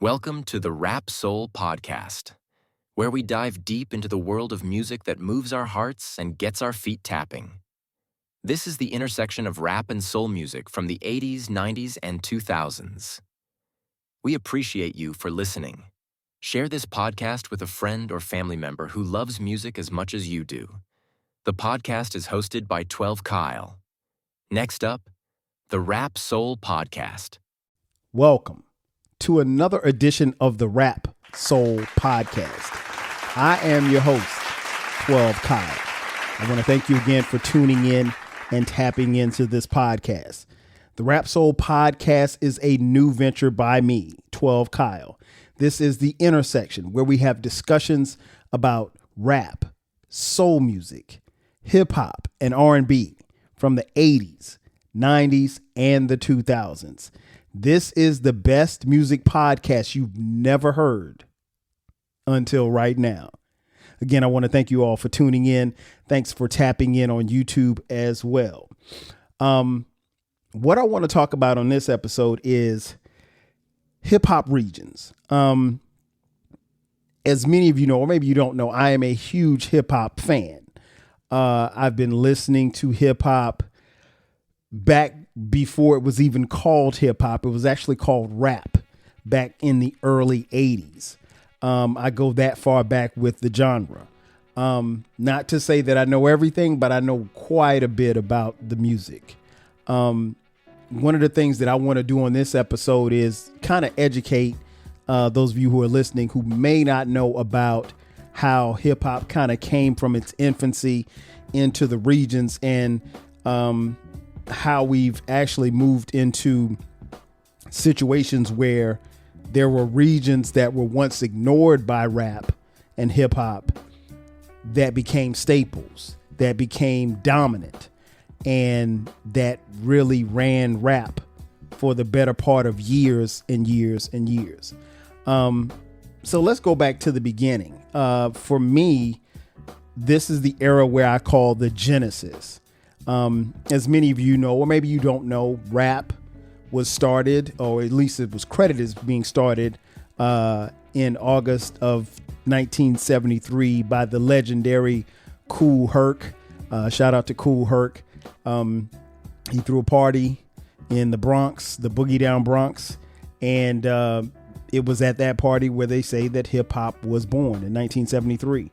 Welcome to the Rap Soul Podcast, where we dive deep into the world of music that moves our hearts and gets our feet tapping. This is the intersection of rap and soul music from the 80s, 90s, and 2000s. We appreciate you for listening. Share this podcast with a friend or family member who loves music as much as you do. The podcast is hosted by 12 Kyle. Next up, the Rap Soul Podcast. Welcome to another edition of the Rap Soul Podcast. I am your host, 12 Kyle. I want to thank you again for tuning in and tapping into this podcast. The Rap Soul Podcast is a new venture by me, 12 Kyle. This is the intersection where we have discussions about rap, soul music, hip hop, and R&B from the 80s, 90s, and the 2000s. This is the best music podcast you've never heard until right now. Again, I want to thank you all for tuning in. Thanks for tapping in on YouTube as well. What I want to talk about on this episode is hip hop regions. As many of you know, or maybe you don't know, I am a huge hip hop fan. I've been listening to hip hop back before it was even called hip hop. It was actually called rap back in the early 80s. I go that far back with the genre. Not to say that I know everything, but I know quite a bit about the music. One of the things that I want to do on this episode is kind of educate those of you who are listening who may not know about how hip hop kind of came from its infancy into the regions and how we've actually moved into situations where there were regions that were once ignored by rap and hip hop that became staples, that became dominant, and that really ran rap for the better part of years and years and years. So let's go back to the beginning. For me, this is the era where I call the Genesis. As many of you know, or maybe you don't know, rap was started, or at least it was credited as being started in August of 1973 by the legendary Kool Herc. Shout out to Kool Herc. He threw a party in the Bronx, the Boogie Down Bronx, and it was at that party where they say that hip hop was born in 1973.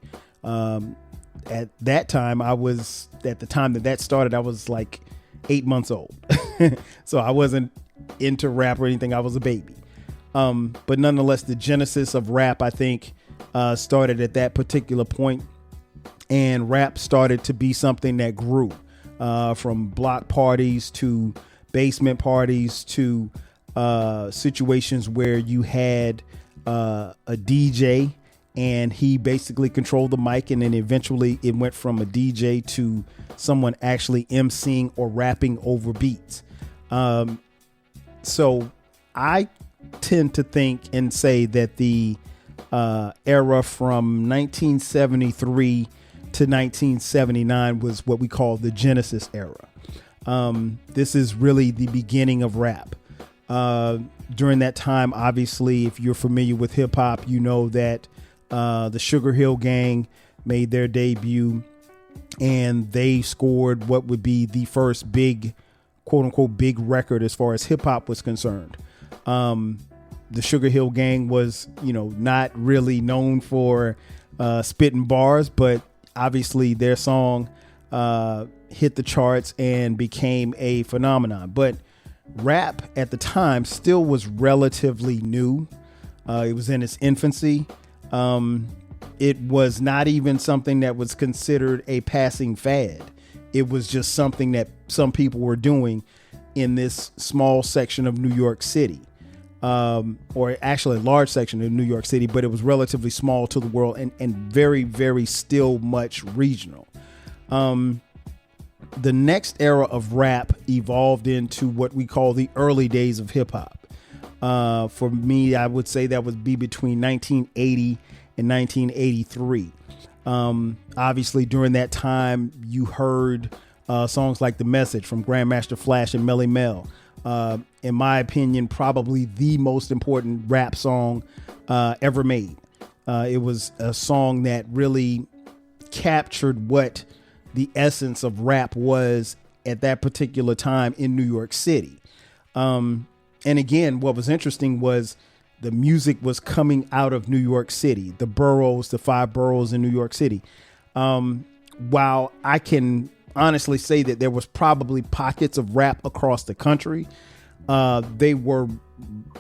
At that time, at the time that started, I was like 8 months old. So I wasn't into rap or anything. I was a baby. But nonetheless, the genesis of rap, I think, started at that particular point, and rap started to be something that grew from block parties to basement parties to situations where you had a DJ and he basically controlled the mic, and then eventually it went from a DJ to someone actually emceeing or rapping over beats. So I tend to think and say that the era from 1973 to 1979 was what we call the Genesis era. This is really the beginning of rap. During that time, obviously, if you're familiar with hip hop, you know that the Sugar Hill Gang made their debut, and they scored what would be the first big, quote unquote, big record as far as hip hop was concerned. The Sugar Hill Gang was, not really known for spitting bars, but obviously their song hit the charts and became a phenomenon. But rap at the time still was relatively new. It was in its infancy. It was not even something that was considered a passing fad. It was just something that some people were doing in this small section of New York City, or actually a large section of New York City, but it was relatively small to the world and very, very still much regional. The next era of rap evolved into what we call the early days of hip hop. For me, I would say that would be between 1980 and 1983. Obviously, during that time, you heard songs like The Message from Grandmaster Flash and Melly Mel. In my opinion, probably the most important rap song ever made. It was a song that really captured what the essence of rap was at that particular time in New York City. And again, what was interesting was the music was coming out of New York City, the boroughs, the 5 boroughs in New York City. While I can honestly say that there was probably pockets of rap across the country, they were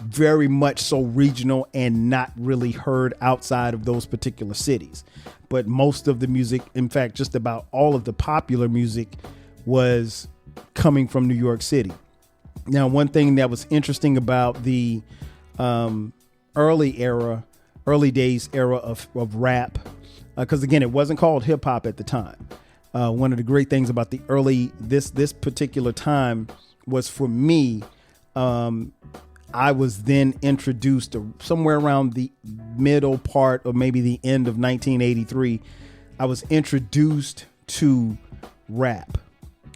very much so regional and not really heard outside of those particular cities. But most of the music, in fact, just about all of the popular music was coming from New York City. Now, one thing that was interesting about the early days era of rap, because again, it wasn't called hip hop at the time. One of the great things about this particular time was, for me, I was then introduced to somewhere around the middle part or maybe the end of 1983. I was introduced to rap.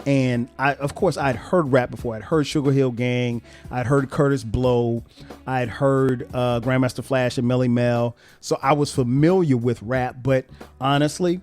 And of course, I'd heard rap before. I'd heard Sugar Hill Gang. I'd heard Curtis Blow. I'd heard Grandmaster Flash and Melly Mel. So I was familiar with rap. But honestly,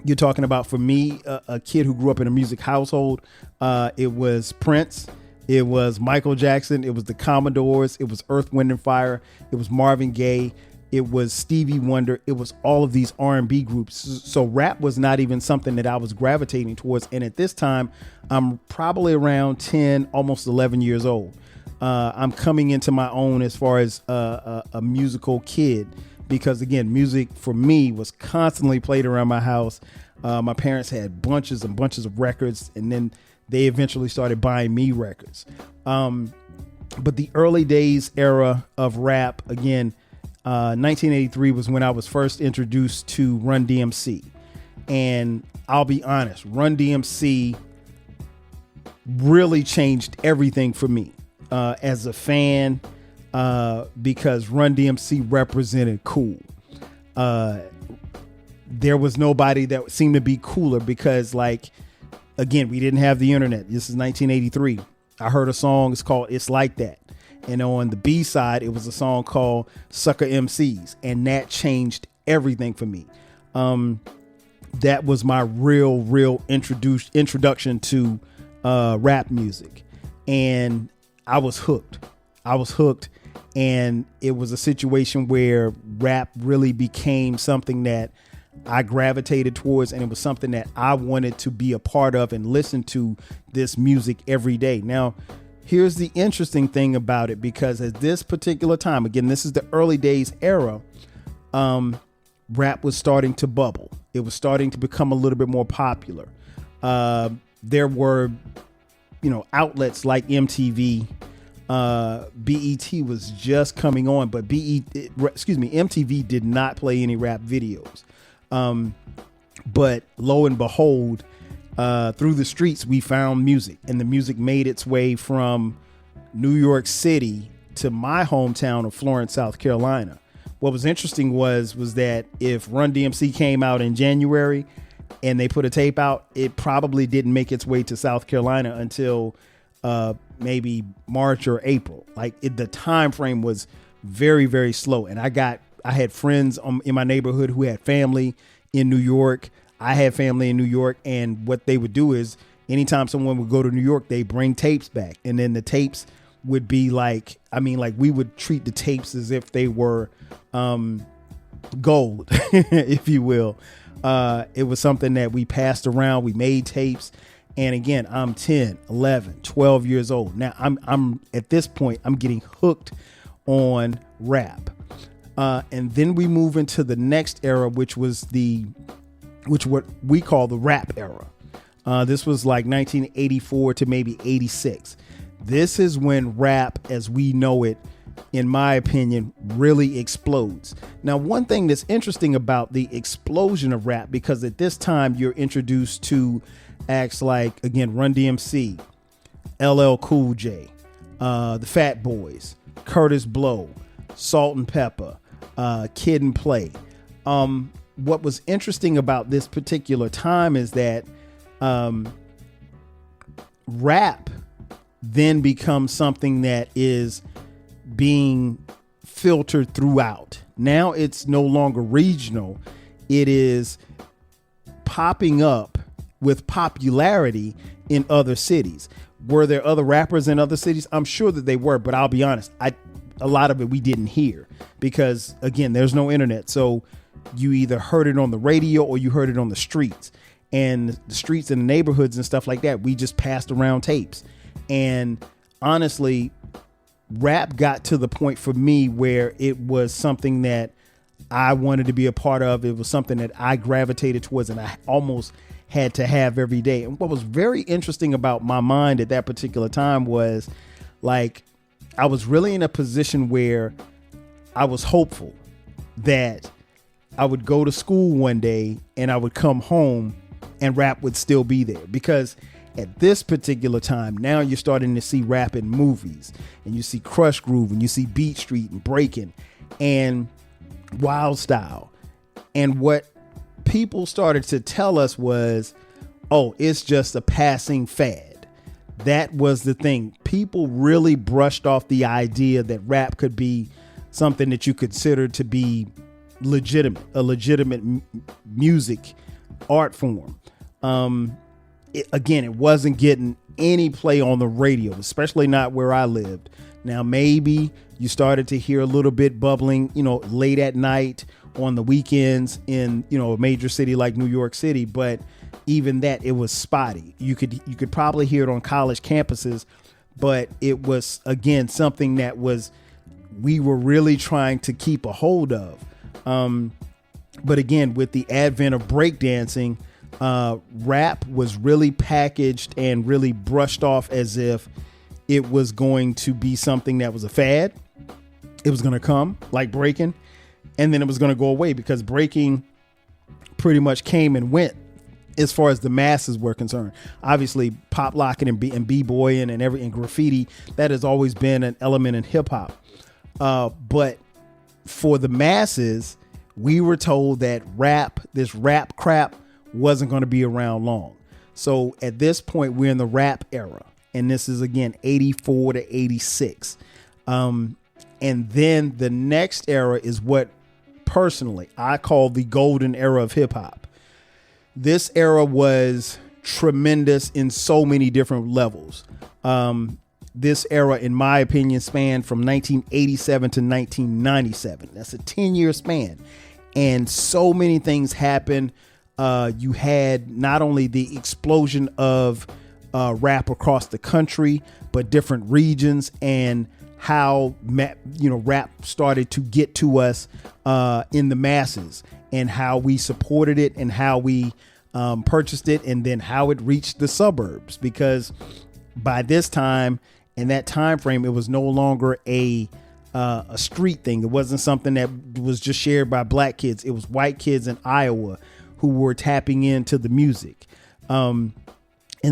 you're talking about, for me, a kid who grew up in a music household, it was Prince. It was Michael Jackson. It was the Commodores. It was Earth, Wind and Fire. It was Marvin Gaye. It was Stevie Wonder. It was all of these R&B groups. So rap was not even something that I was gravitating towards. And at this time, I'm probably around 10, almost 11 years old. I'm coming into my own as far as a musical kid, because again, music for me was constantly played around my house. My parents had bunches and bunches of records, and then they eventually started buying me records. But the early days era of rap, again, 1983 was when I was first introduced to Run DMC. And I'll be honest, Run DMC really changed everything for me as a fan, because Run DMC represented cool. There was nobody that seemed to be cooler, because, like, again, we didn't have the internet. This is 1983. I heard a song. It's called It's Like That. And on the B side, it was a song called Sucker MCs. And that changed everything for me. That was my real introduction to rap music. And I was hooked. And it was a situation where rap really became something that I gravitated towards, and it was something that I wanted to be a part of and listen to this music every day. Now, here's the interesting thing about it, because at this particular time, again, this is the early days era, rap was starting to bubble. It was starting to become a little bit more popular. There were, outlets like MTV. BET was just coming on, but MTV did not play any rap videos. But lo and behold, through the streets, we found music, and the music made its way from New York City to my hometown of Florence, South Carolina. What was interesting was that if Run DMC came out in January and they put a tape out, it probably didn't make its way to South Carolina until maybe March or April. The time frame was very, very slow. And I had friends in my neighborhood who had family in New York. I had family in New York, and what they would do is anytime someone would go to New York, they bring tapes back, and then the tapes would be we would treat the tapes as if they were gold, if you will. It was something that we passed around. We made tapes. And again, I'm 10, 11, 12 years old. Now I'm at this point, I'm getting hooked on rap. And then we move into the next era, which what we call the rap era. This was like 1984 to maybe 86. This is when rap as we know it, in my opinion, really explodes. Now, one thing that's interesting about the explosion of rap, because at this time you're introduced to acts like, again, Run DMC, LL Cool J, the Fat Boys, Curtis Blow, Salt and Pepper, Kid and Play. What was interesting about this particular time is that rap then becomes something that is being filtered throughout. Now it's no longer regional. It is popping up with popularity in other cities. Were there other rappers in other cities? I'm sure that they were, but I'll be honest, a lot of it we didn't hear because, again, there's no internet. So you either heard it on the radio or you heard it on the streets. And the streets and the neighborhoods and stuff like that, we just passed around tapes. And honestly, rap got to the point for me where it was something that I wanted to be a part of. It was something that I gravitated towards and I almost had to have every day. And what was very interesting about my mind at that particular time was, like, I was really in a position where I was hopeful that I would go to school one day and I would come home and rap would still be there. Because at this particular time, now you're starting to see rap in movies, and you see Crush Groove, and you see Beat Street and Breaking and Wild Style. And what people started to tell us was, oh, it's just a passing fad. That was the thing. People really brushed off the idea that rap could be something that you consider to be legitimate, a legitimate music art form. It wasn't getting any play on the radio, especially not where I lived. Now, maybe you started to hear a little bit bubbling, late at night on the weekends in, a major city like New York City. But even that, it was spotty. You could probably hear it on college campuses, but it was, again, something that we were really trying to keep a hold of. But again, with the advent of breakdancing, rap was really packaged and really brushed off as if it was going to be something that was a fad. It was going to come like breaking, and then it was going to go away, because breaking pretty much came and went as far as the masses were concerned. Obviously, pop locking and b-boying and graffiti, that has always been an element in hip hop. But for the masses, we were told that this rap crap wasn't going to be around long. So at this point, we're in the rap era. And this is, again, 84 to 86. And then the next era is what, personally, I call the golden era of hip hop. This era was tremendous in so many different levels. This era, in my opinion, spanned from 1987 to 1997. That's a 10-year span. And so many things happened. You had not only the explosion of rap across the country, but different regions, and how rap started to get to us in the masses, and how we supported it, and how we purchased it, and then how it reached the suburbs. Because by this time, in that time frame, it was no longer a street thing. It wasn't something that was just shared by black kids. It was white kids in Iowa who were tapping into the music. And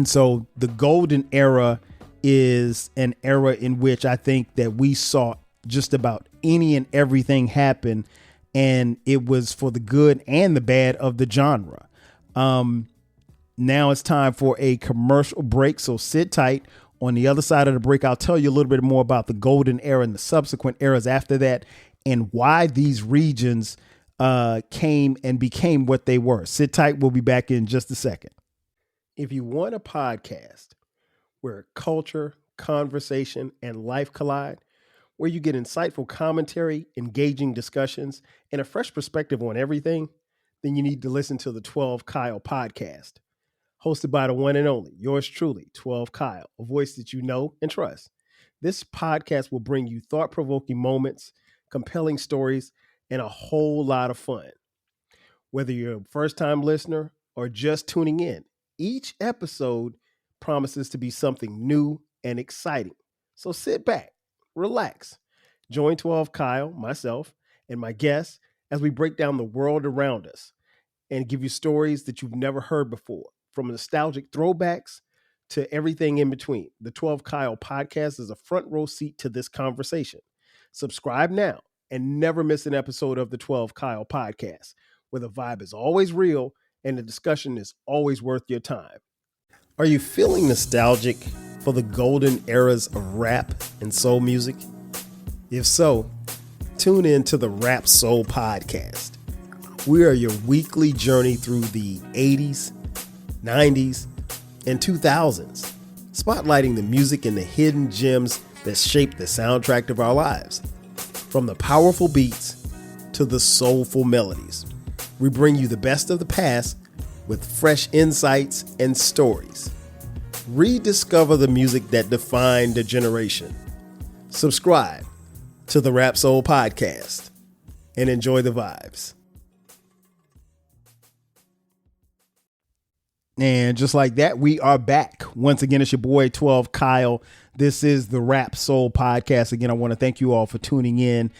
so the golden era is an era in which I think that we saw just about any and everything happen, and it was for the good and the bad of the genre. Now it's time for a commercial break, so sit tight. On the other side of the break, I'll tell you a little bit more about the golden era and the subsequent eras after that, and why these regions came and became what they were. Sit tight. We'll be back in just a second. If you want a podcast where culture, conversation, and life collide, where you get insightful commentary, engaging discussions, and a fresh perspective on everything, then you need to listen to the 12 Kyle podcast. Hosted by the one and only, yours truly, 12 Kyle, a voice that you know and trust. This podcast will bring you thought-provoking moments, compelling stories, and a whole lot of fun. Whether you're a first-time listener or just tuning in, each episode promises to be something new and exciting. So sit back, relax, join 12 Kyle, myself, and my guests as we break down the world around us and give you stories that you've never heard before, from nostalgic throwbacks to everything in between. The 12 Kyle podcast is a front row seat to this conversation. Subscribe now and never miss an episode of the 12 Kyle podcast, where the vibe is always real and the discussion is always worth your time. Are you feeling nostalgic? for the golden eras of rap and soul music? If so, tune in to the Rap Soul Podcast. We are your weekly journey through the 80s, 90s, and 2000s, spotlighting the music and the hidden gems that shaped the soundtrack of our lives. From the powerful beats to the soulful melodies, we bring you the best of the past with fresh insights and stories. Rediscover the music that defined a generation. Subscribe to the Rap Soul Podcast and enjoy the vibes. And just like that, we are back. Once again, it's your boy 12 Kyle. This is the Rap Soul Podcast. Again, I want to thank you all for tuning in.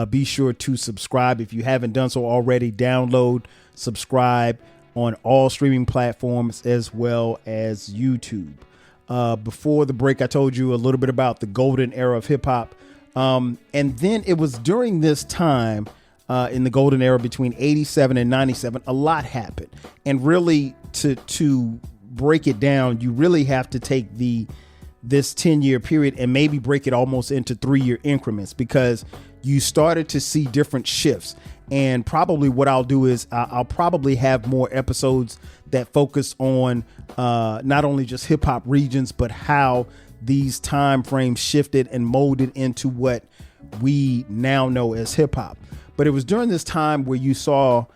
Be sure to subscribe if you haven't done so already. Download, subscribe on all streaming platforms as well as YouTube. Before the break, I told you a little bit about the golden era of hip hop. And then it was during this time in the golden era between 87 and 97, a lot happened. And really to break it down, you really have to take this 10-year period and maybe break it almost into 3-year increments, because you started to see different shifts. And probably what I'll do is I'll probably have more episodes that focus on not only just hip hop regions, but how these time frames shifted and molded into what we now know as hip hop. But it was during this time where you saw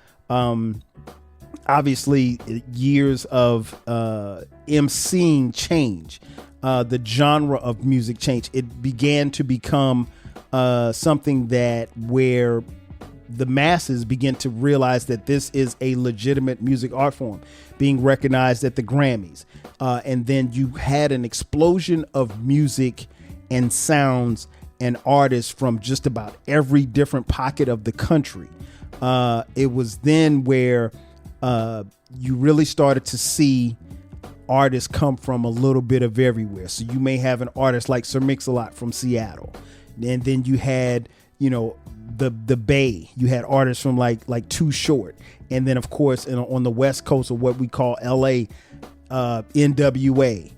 obviously years of MCing change, the genre of music change. It began to become something that where the masses begin to realize that this is a legitimate music art form being recognized at the Grammys. And then you had an explosion of music and sounds and artists from just about every different pocket of the country. It was then where you really started to see artists come from a little bit of everywhere. So you may have an artist like Sir Mix-a-Lot from Seattle. And then you had, the Bay. You had artists from like Too Short. And then, of course, on the West Coast, of what we call LA, NWA.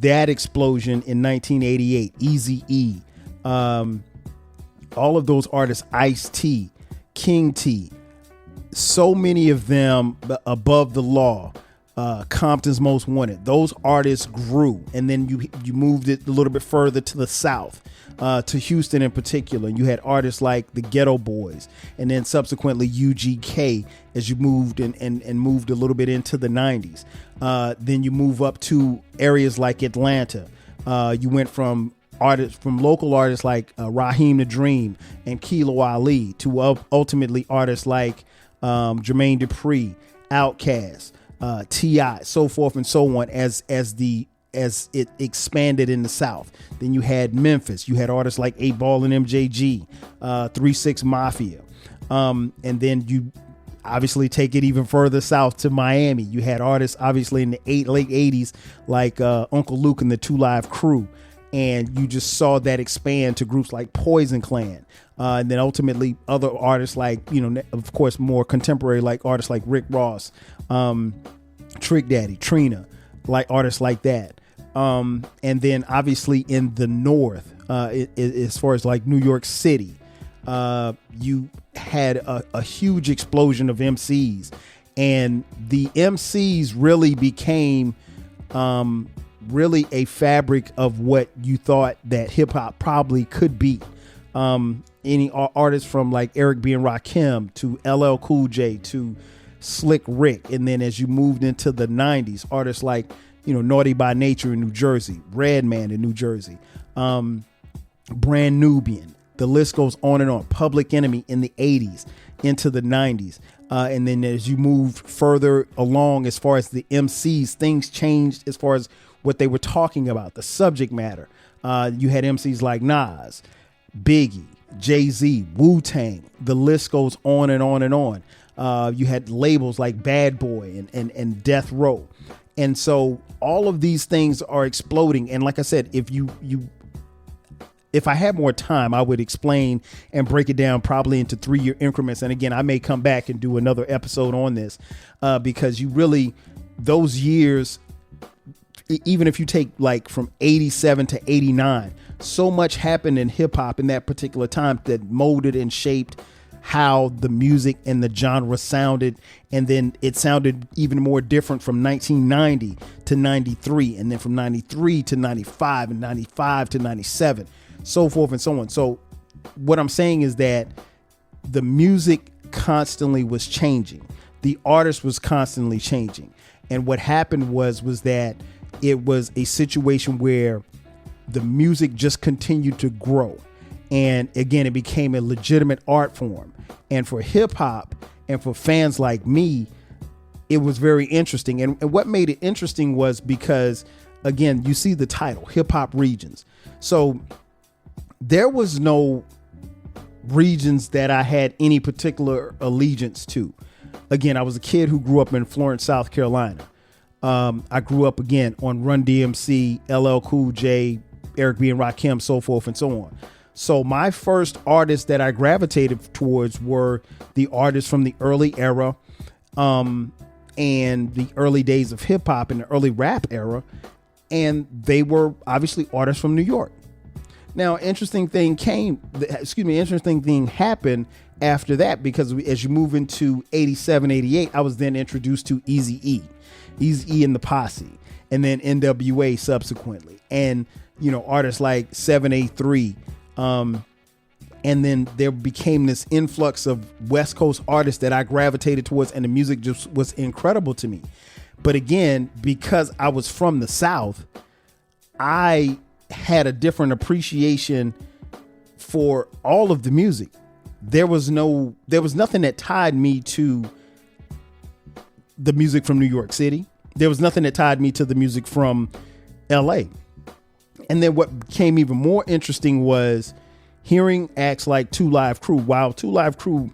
That explosion in 1988, Eazy-E, all of those artists, Ice-T, King T, so many of them, Above the Law, Compton's Most Wanted. Those artists grew, and then you moved it a little bit further to the South, to Houston in particular. You had artists like the Ghetto Boys, and then subsequently UGK as you moved and moved a little bit into the 90s. Then you move up to areas like Atlanta. You went from local artists like Raheem the Dream and Kilo Ali to ultimately artists like Jermaine Dupri, Outkast, T.I., so forth and so on as it expanded in the South. Then you had Memphis. You had artists like 8 Ball and MJG, 3-6 Mafia. And then you obviously take it even further south to Miami. You had artists obviously in the late 80s like Uncle Luke and the 2 Live Crew. And you just saw that expand to groups like Poison Clan. And then ultimately other artists like, of course, more contemporary, like artists like Rick Ross, Trick Daddy, Trina, like artists like that. And then obviously in the North, as far as like New York City, you had a huge explosion of MCs, and the MCs really became really a fabric of what you thought that hip hop probably could be. Any artists from like Eric B. and Rakim to LL Cool J to Slick Rick. And then as you moved into the 90s, artists like, Naughty by Nature in New Jersey, Redman in New Jersey, Brand Nubian. The list goes on and on. Public Enemy in the 80s into the 90s. And then as you moved further along, as far as the MCs, things changed as far as what they were talking about, the subject matter. You had MCs like Nas, Biggie, Jay-Z, Wu-Tang. The list goes on and on and on. You had labels like Bad Boy and Death Row. And so all of these things are exploding. And like I said, if I had more time, I would explain and break it down probably into 3-year increments. And again, I may come back and do another episode on this because those years even if you take like from 87 to 89, so much happened in hip hop in that particular time that molded and shaped how the music and the genre sounded. And then it sounded even more different from 1990 to 93, and then from 93 to 95, and 95 to 97, so forth and so on. So what I'm saying is that the music constantly was changing. The artist was constantly changing. And what happened was that it was a situation where the music just continued to grow. And again, it became a legitimate art form. And for hip hop and for fans like me, it was very interesting. And what made it interesting was because, again, you see the title, Hip Hop Regions. So there was no regions that I had any particular allegiance to. Again, I was a kid who grew up in Florence, South Carolina. I grew up again on Run DMC, LL Cool J, Eric B. and Rakim, so forth and so on. So my first artists that I gravitated towards were the artists from the early era, and the early days of hip hop and the early rap era. And they were obviously artists from New York. Now, interesting thing happened after that, because as you move into 87, 88, I was then introduced to Eazy-E and the Posse, and then NWA subsequently. And, artists like 783, and then there became this influx of West Coast artists that I gravitated towards, and the music just was incredible to me. But again, because I was from the South, I had a different appreciation for all of the music. There was nothing that tied me to the music from New York City. There was nothing that tied me to the music from LA. And then what became even more interesting was hearing acts like 2 Live Crew. While 2 Live Crew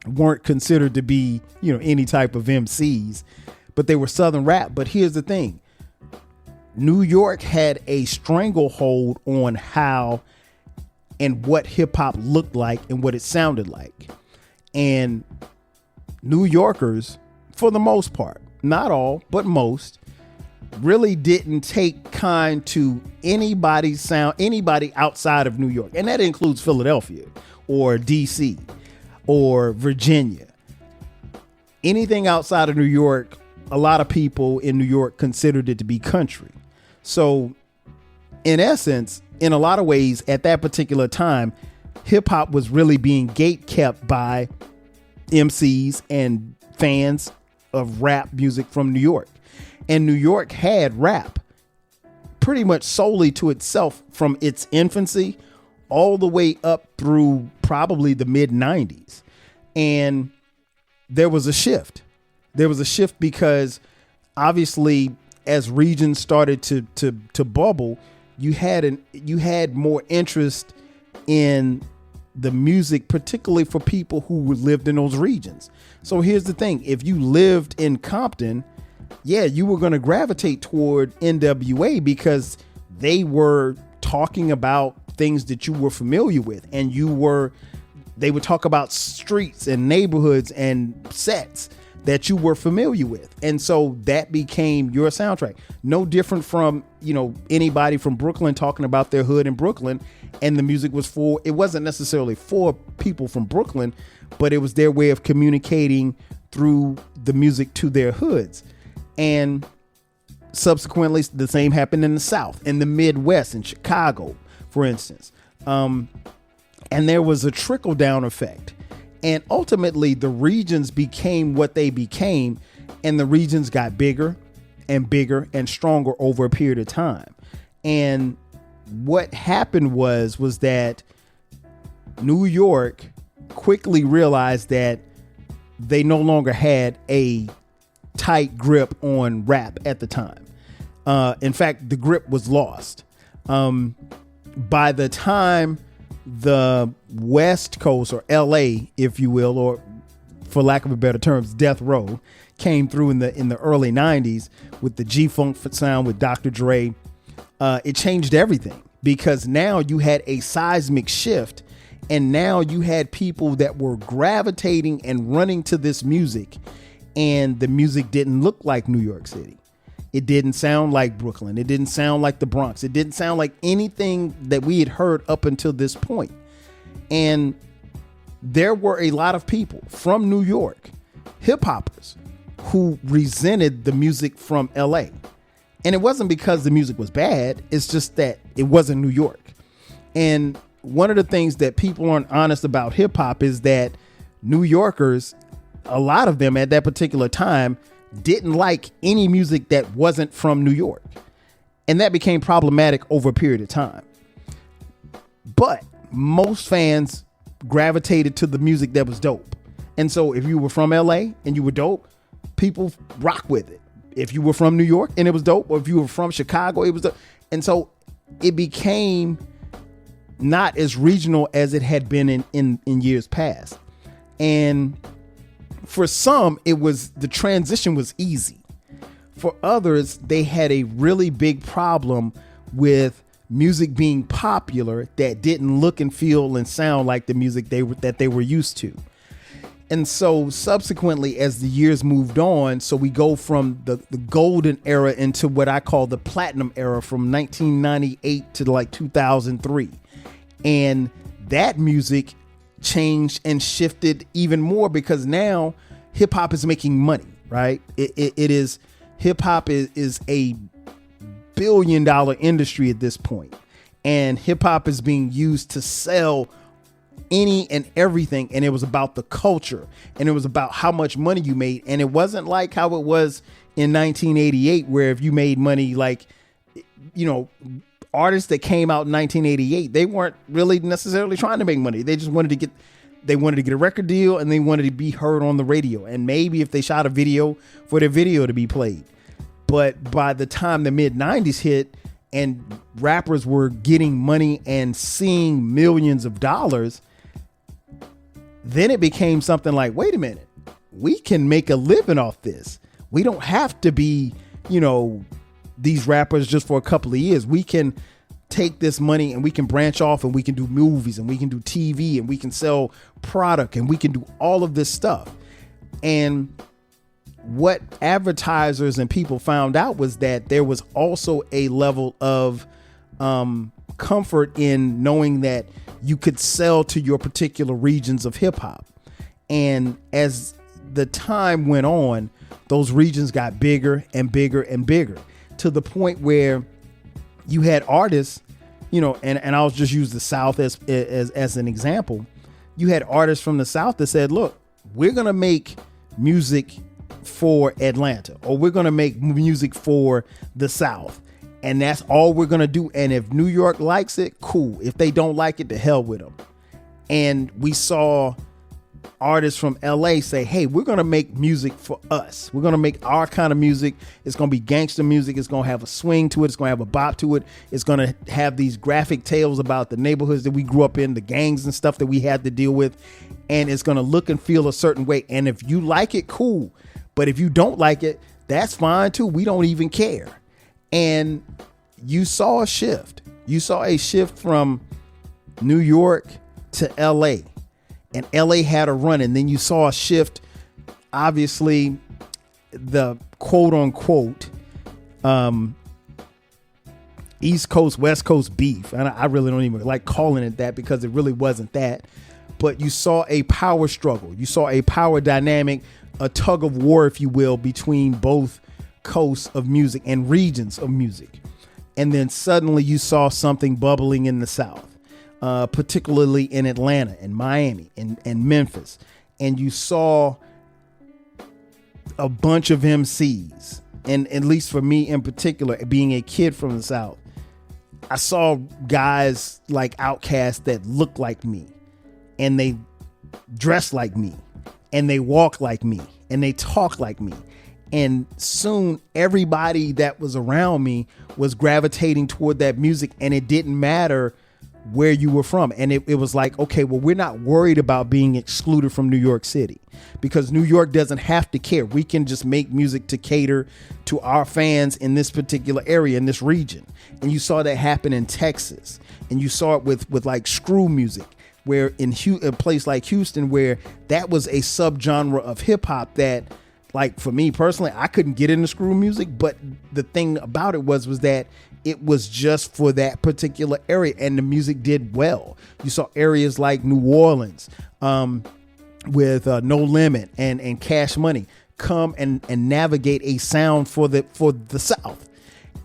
weren't considered to be, any type of MCs, but they were Southern rap. But here's the thing. New York had a stranglehold on how and what hip hop looked like and what it sounded like. And New Yorkers, for the most part, not all, but most, really didn't take kind to anybody outside of New York. And that includes Philadelphia or DC or Virginia. Anything outside of New York, a lot of people in New York considered it to be country. So in essence, in a lot of ways at that particular time, hip hop was really being gatekept by MCs and fans of rap music from New York. And New York had rap pretty much solely to itself from its infancy all the way up through probably the mid 90s. And there was a shift. There was a shift because obviously as regions started to bubble, you had more interest in the music, particularly for people who lived in those regions. So here's the thing. If you lived in Compton, yeah, you were going to gravitate toward NWA because they were talking about things that you were familiar with, and they would talk about streets and neighborhoods and sets that you were familiar with. And so that became your soundtrack. No different from, anybody from Brooklyn talking about their hood in Brooklyn, and the music it wasn't necessarily for people from Brooklyn, but it was their way of communicating through the music to their hoods. And subsequently, the same happened in the South, in the Midwest, in Chicago, for instance. And there was a trickle down effect. And ultimately, the regions became what they became, and the regions got bigger and bigger and stronger over a period of time. And what happened was that New York quickly realized that they no longer had a tight grip on rap at the time. In fact, the grip was lost. By the time the West Coast, or LA, if you will, or for lack of a better terms, Death Row, came through in the early 90s with the G-Funk sound with Dr. Dre, it changed everything, because now you had a seismic shift, and now you had people that were gravitating and running to this music, and the music didn't look like New York City. It didn't sound like Brooklyn. It didn't sound like the Bronx. It didn't sound like anything that we had heard up until this point. And there were a lot of people from New York, hip hoppers, who resented the music from LA. And it wasn't because the music was bad. It's just that it wasn't New York. And one of the things that people aren't honest about hip hop is that New Yorkers, a lot of them at that particular time, didn't like any music that wasn't from New York. And that became problematic over a period of time. But most fans gravitated to the music that was dope. And so if you were from LA and you were dope, people rock with it. If you were from New York and it was dope, or if you were from Chicago, it was dope. And so it became not as regional as it had been in years past. And for some, the transition was easy. For others, they had a really big problem with music being popular that didn't look and feel and sound like the music that they were used to. And so subsequently, as the years moved on, so we go from the golden era into what I call the platinum era from 1998 to like 2003. And that music changed and shifted even more because now hip hop is making money, right? Hip hop is a $1 billion industry at this point. And hip hop is being used to sell any and everything. And it was about the culture, and it was about how much money you made. And it wasn't like how it was in 1988, where if you made money, like, you know, artists that came out in 1988, they weren't really necessarily trying to make money. They just wanted to get a record deal, and they wanted to be heard on the radio. And maybe if they shot a video, for their video to be played. But by the time the mid 90s hit and rappers were getting money and seeing millions of dollars, then it became something like, wait a minute, we can make a living off this. We don't have to be, you know, these rappers just for a couple of years. We can take this money and we can branch off, and we can do movies, and we can do TV, and we can sell product, and we can do all of this stuff. And what advertisers and people found out was that there was also a level of comfort in knowing that you could sell to your particular regions of hip hop. And as the time went on, those regions got bigger and bigger and bigger, to the point where you had artists, you know, and I'll just use the South as an example. You had artists from the South that said, look, we're going to make music for Atlanta, or we're going to make music for the South. And that's all we're going to do. And if New York likes it, cool. If they don't like it, to hell with them. And we saw artists from LA say, hey, we're going to make music for us. We're going to make our kind of music. It's going to be gangster music. It's going to have a swing to it. It's going to have a bop to it. It's going to have these graphic tales about the neighborhoods that we grew up in, the gangs and stuff that we had to deal with. And it's going to look and feel a certain way. And if you like it, cool. But if you don't like it, that's fine too. We don't even care. And you saw a shift. You saw a shift from New York to LA. And LA had a run. And then you saw a shift, obviously, the quote unquote East Coast, West Coast beef. And I really don't even like calling it that, because it really wasn't that. But you saw a power struggle. You saw a power dynamic, a tug of war, if you will, between both coasts of music and regions of music. And then suddenly you saw something bubbling in the South, particularly in Atlanta and Miami and Memphis. And you saw a bunch of MCs. And at least for me in particular, being a kid from the South, I saw guys like Outkast that looked like me, and they dress like me, and they walk like me, and they talk like me. And soon everybody that was around me was gravitating toward that music, and it didn't matter where you were from. And it was like, okay, well, we're not worried about being excluded from New York City, because New York doesn't have to care. We can just make music to cater to our fans in this particular area, in this region. And you saw that happen in Texas, and you saw it with like screw music, where in a place like Houston, where that was a subgenre of hip hop that like for me personally, I couldn't get into screw music, but the thing about it was that it was just for that particular area, and the music did well. You saw areas like New Orleans with No Limit and Cash Money come and navigate a sound for the South,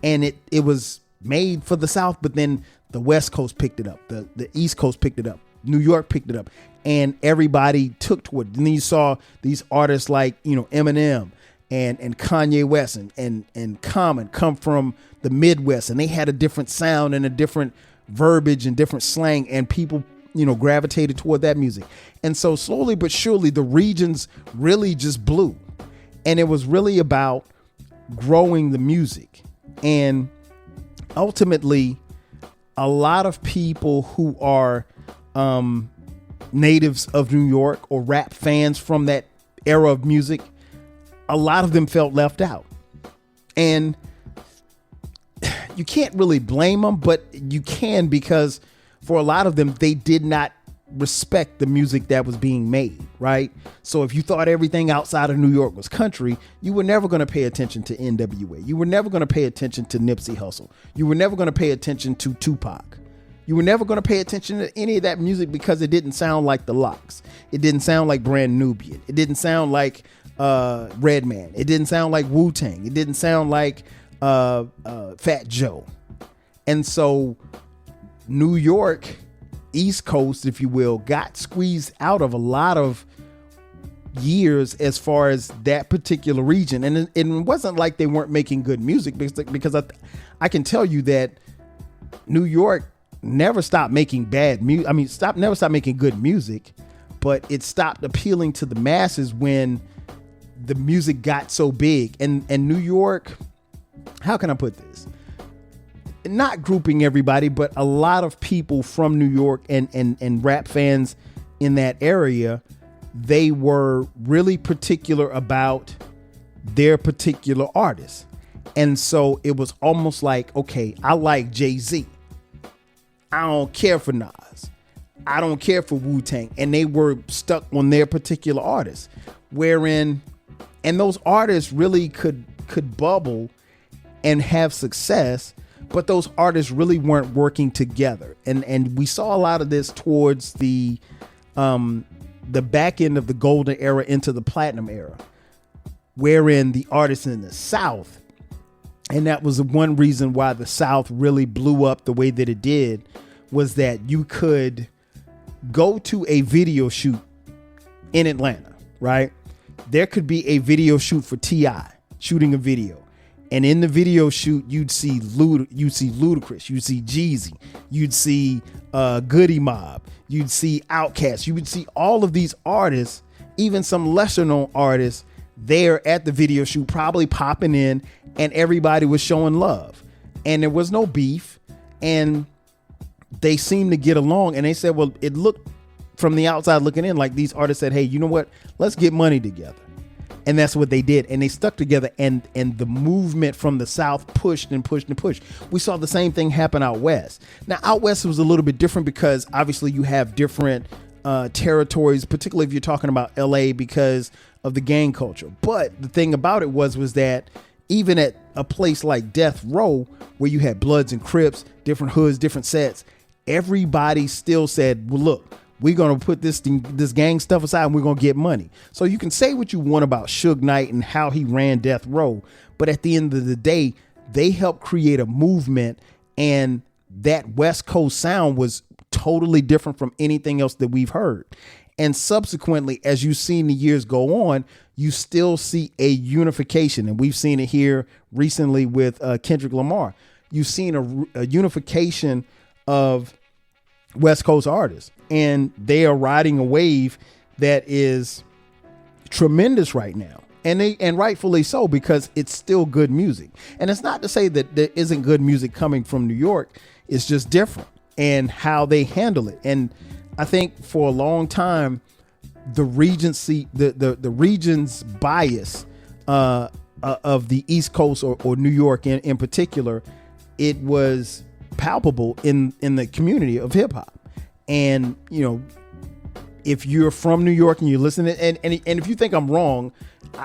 and it was made for the South, but then the West Coast picked it up, the East Coast picked it up, New York picked it up, and everybody took to it. And then you saw these artists like, Eminem and Kanye West and Common come from the Midwest, and they had a different sound and a different verbiage and different slang, and people, gravitated toward that music. And so slowly but surely the regions really just blew, and it was really about growing the music. And ultimately, a lot of people who are natives of New York or rap fans from that era of music, a lot of them felt left out. And you can't really blame them, but you can, because for a lot of them, they did not respect the music that was being made, right? So if you thought everything outside of New York was country, you were never going to pay attention to NWA. You were never going to pay attention to Nipsey Hussle. You were never going to pay attention to Tupac. You were never going to pay attention to any of that music because it didn't sound like the Lox. It didn't sound like Brand Nubian. It didn't sound like Redman. It didn't sound like Wu-Tang. It didn't sound like Fat Joe. And so New York, East Coast, if you will, got squeezed out of a lot of years as far as that particular region. And it wasn't like they weren't making good music, because I can tell you that New York never stopped making bad music. I mean, never stopped making good music, but it stopped appealing to the masses when the music got so big. And New York, how can I put this? Not grouping everybody, but a lot of people from New York and rap fans in that area, they were really particular about their particular artists. And so it was almost like, okay, I like Jay-Z. I don't care for Nas. I don't care for Wu-Tang. And they were stuck on their particular artists, and those artists really could bubble and have success, but those artists really weren't working together. And we saw a lot of this towards the back end of the golden era into the platinum era, wherein the artists in the South, and that was the one reason why the South really blew up the way that it did, was that you could go to a video shoot in Atlanta, right? There could be a video shoot for T.I. shooting a video. And in the video shoot, you'd see Ludacris, you'd see Jeezy, you'd see Goody Mob, you'd see Outkast, you would see all of these artists, even some lesser known artists, there at the video shoot, probably popping in, and everybody was showing love. And there was no beef, and they seemed to get along. And they said, well, it looked from the outside looking in like these artists said, hey, you know what? Let's get money together. And that's what they did. And they stuck together, and the movement from the South pushed and pushed and pushed. We saw the same thing happen out West. Now, out West was a little bit different because obviously you have different territories, particularly if you're talking about LA because of the gang culture. But the thing about it was that even at a place like Death Row, where you had Bloods and Crips, different hoods, different sets, everybody still said, well, look, we're going to put this gang stuff aside and we're going to get money. So you can say what you want about Suge Knight and how he ran Death Row, but at the end of the day, they helped create a movement, and that West Coast sound was totally different from anything else that we've heard. And subsequently, as you've seen the years go on, you still see a unification. And we've seen it here recently with Kendrick Lamar. You've seen a unification of West Coast artists, and they are riding a wave that is tremendous right now. And rightfully so, because it's still good music. And it's not to say that there isn't good music coming from New York. It's just different and how they handle it. And I think for a long time, the Regency, the region's bias of the East Coast or New York in particular, it was palpable in the community of hip hop. And, if you're from New York and you're listening, and if you think I'm wrong,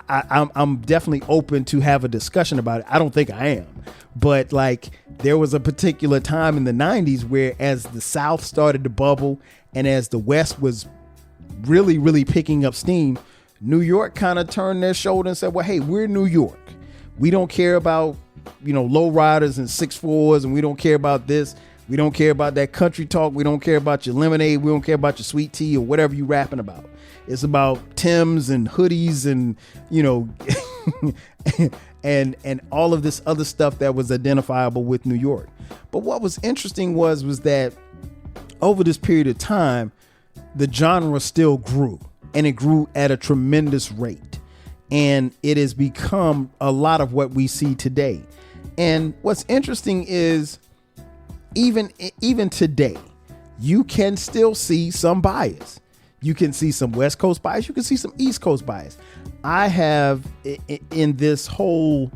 I'm definitely open to have a discussion about it. I don't think I am, but like there was a particular time in the 90s where as the South started to bubble and as the West was really, really picking up steam, New York kind of turned their shoulder and said, well, hey, we're New York. We don't care about, low riders and 6'4s, and we don't care about this. We don't care about that country talk. We don't care about your lemonade. We don't care about your sweet tea or whatever you rapping about. It's about Timbs and hoodies and, and all of this other stuff that was identifiable with New York. But what was interesting was that over this period of time, the genre still grew, and it grew at a tremendous rate. And it has become a lot of what we see today. And what's interesting is even today, you can still see some bias. You can see some West Coast bias. You can see some East Coast bias. I have in this whole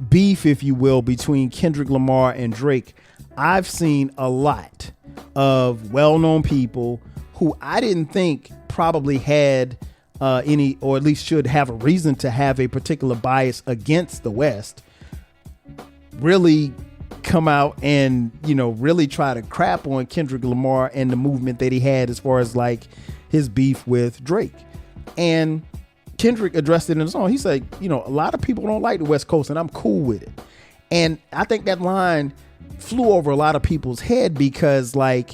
beef, if you will, between Kendrick Lamar and Drake, I've seen a lot of well-known people who I didn't think probably had any, or at least should have a reason to have a particular bias against the West, really come out and, really try to crap on Kendrick Lamar and the movement that he had as far as like his beef with Drake. And Kendrick addressed it in a song. He said, a lot of people don't like the West Coast and I'm cool with it. And I think that line flew over a lot of people's head because like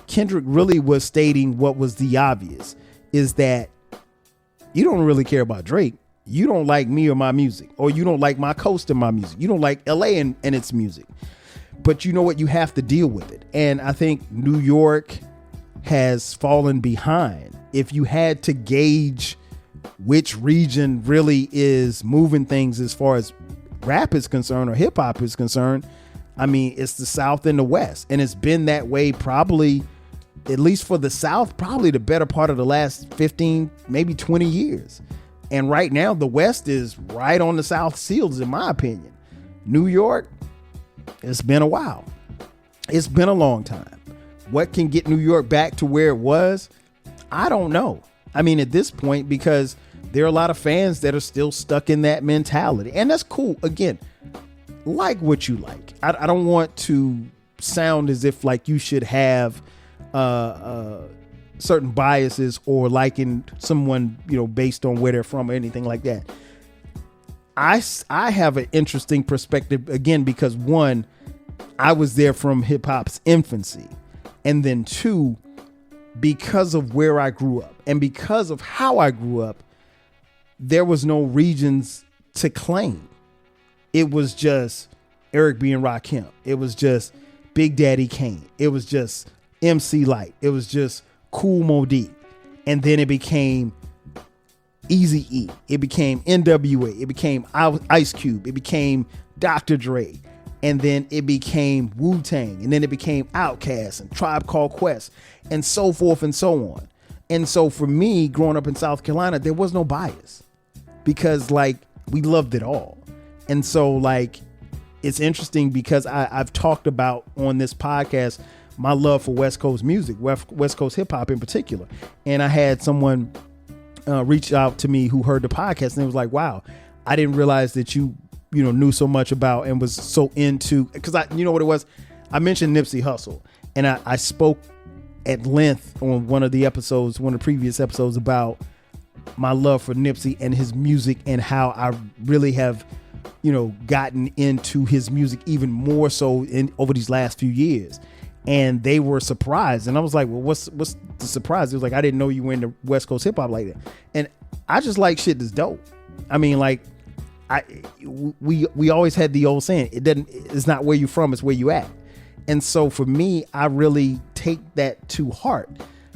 Kendrick really was stating what was the obvious, is that you don't really care about Drake. You don't like me or my music, or you don't like my coast and my music. You don't like LA and its music. But you know what? You have to deal with it. And I think New York has fallen behind. If you had to gauge which region really is moving things as far as rap is concerned or hip hop is concerned, I mean, it's the South and the West. And it's been that way probably, at least for the South, probably the better part of the last 15, maybe 20 years. And right now, the West is right on the South's heels, in my opinion. New York, it's been a while. It's been a long time. What can get New York back to where it was? I don't know. I mean, at this point, because there are a lot of fans that are still stuck in that mentality. And that's cool. Again, like what you like. I don't want to sound as if like you should have certain biases or liking someone, based on where they're from or anything like that. I have an interesting perspective, again, because one, I was there from hip hop's infancy. And then two, because of where I grew up and because of how I grew up, there was no regions to claim. It was just Eric B. and Rakim. It was just Big Daddy Kane. It was just MC Light. It was just Kool Moe Dee. And then it became Eazy-E. It became NWA. It became Ice Cube. It became Dr. Dre. And then it became Wu-Tang. And then it became Outkast and Tribe Called Quest and so forth and so on. And so for me, growing up in South Carolina, there was no bias because like we loved it all. And so like it's interesting because I've talked about on this podcast my love for West Coast music, West Coast hip hop in particular. And I had someone reach out to me who heard the podcast and it was like, wow, I didn't realize that you knew so much about and was so into, because you know what it was? I mentioned Nipsey Hussle and I spoke at length on one of the previous episodes about my love for Nipsey and his music and how I really have, gotten into his music even more so over these last few years. And they were surprised. And I was like, well, what's the surprise? It was like, I didn't know you were into West Coast hip hop like that. And I just like shit that's dope. I mean, like, we always had the old saying, it's not where you're from, it's where you at. And so for me, I really take that to heart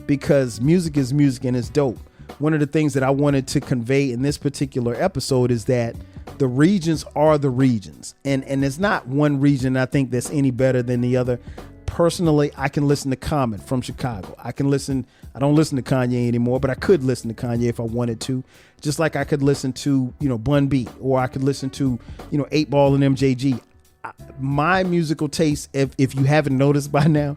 because music is music and it's dope. One of the things that I wanted to convey in this particular episode is that the regions are the regions. And it's not one region I think that's any better than the other. Personally, I can listen to Common from Chicago. I don't listen to Kanye anymore, but I could listen to Kanye if I wanted to. Just like I could listen to, Bun B, or I could listen to, 8 Ball and MJG. My musical taste, if you haven't noticed by now,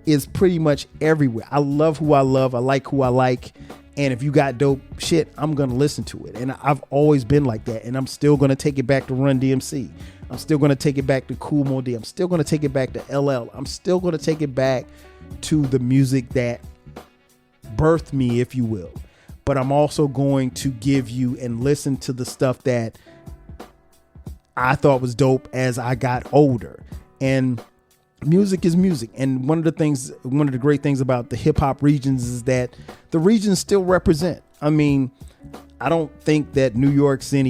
is pretty much everywhere. I love who I love. I like who I like. And if you got dope shit, I'm going to listen to it. And I've always been like that. And I'm still going to take it back to Run DMC. I'm still going to take it back to Kool Moe Dee. I'm still going to take it back to LL. I'm still going to take it back to the music that birthed me, if you will. But I'm also going to give you and listen to the stuff that I thought was dope as I got older. And music is music. And one of the great things about the hip hop regions is that the regions still represent. I mean, I don't think that New York's I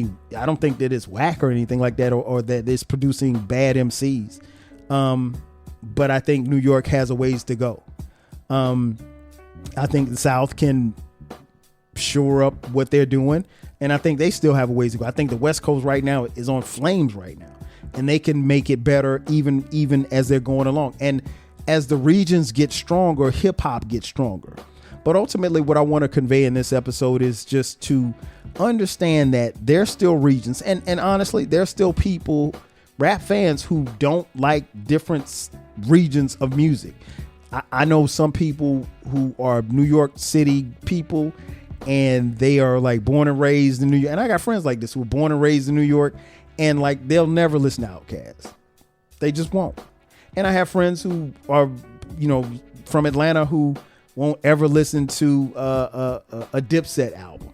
don't think that it's whack or anything like that, or that it's producing bad MCs. But I think New York has a ways to go. I think the South can shore up what they're doing. And I think they still have a ways to go. I think the West Coast right now is on flames right now. And they can make it better even as they're going along. And as the regions get stronger, hip hop gets stronger. But ultimately, what I want to convey in this episode is just to understand that there's still regions. And honestly, there's still people, rap fans, who don't like different regions of music. I know some people who are New York City people, and they are like born and raised in New York. And I got friends like this who were born and raised in New York. And like, they'll never listen to Outkast. They just won't. And I have friends who are, from Atlanta who won't ever listen to a Dipset album,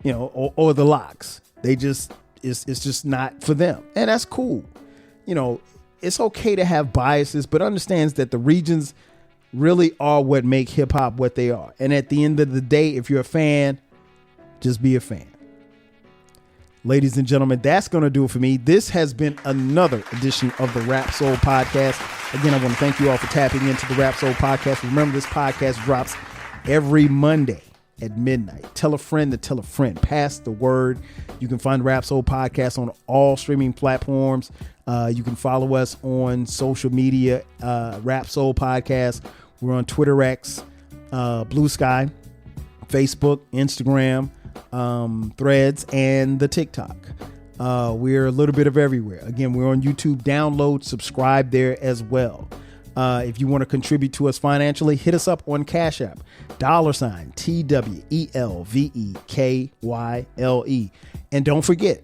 or the Lox. They just, it's just not for them. And that's cool. It's okay to have biases, but understands that the regions really are what make hip hop what they are. And at the end of the day, if you're a fan, just be a fan. Ladies and gentlemen, that's going to do it for me. This has been another edition of the Rap Soul Podcast. Again, I want to thank you all for tapping into the Rap Soul Podcast. Remember, this podcast drops every Monday at midnight. Tell a friend to tell a friend. Pass the word. You can find the Rap Soul Podcast on all streaming platforms. You can follow us on social media, Rap Soul Podcast. We're on Twitter X, Blue Sky, Facebook, Instagram, Threads, and the TikTok. We're a little bit of everywhere. Again, we're on YouTube. Download, subscribe there as well. If you want to contribute to us financially, hit us up on Cash App, $TWELVEKYLE. And don't forget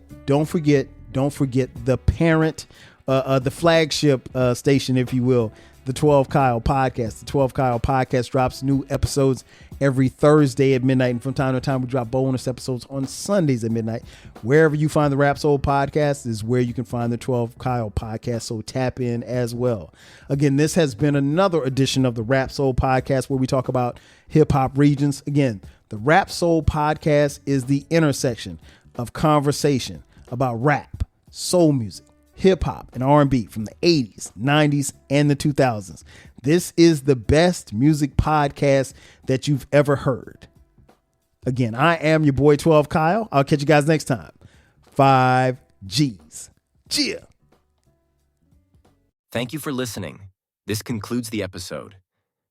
the parent, the flagship station, if you will, the 12 Kyle Podcast. The 12 Kyle Podcast drops new episodes every Thursday at midnight. And from time to time, we drop bonus episodes on Sundays at midnight. Wherever you find the Rap Soul Podcast is where you can find the 12 Kyle Podcast. So tap in as well. Again, this has been another edition of the Rap Soul Podcast, where we talk about hip hop regions. Again, the Rap Soul Podcast is the intersection of conversation about rap, soul music, hip hop, and R&B from the 80s, 90s, and the 2000s. This is the best music podcast that you've ever heard. Again, I am your boy 12 Kyle. I'll catch you guys next time. 5 G's. Cheer. Thank you for listening. This concludes the episode.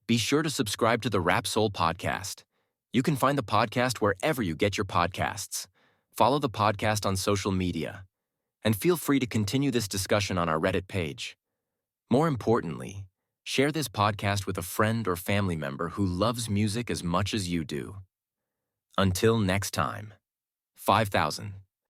Be sure to subscribe to the Rap Soul Podcast. You can find the podcast wherever you get your podcasts. Follow the podcast on social media. And feel free to continue this discussion on our Reddit page. More importantly, share this podcast with a friend or family member who loves music as much as you do. Until next time, 5,000.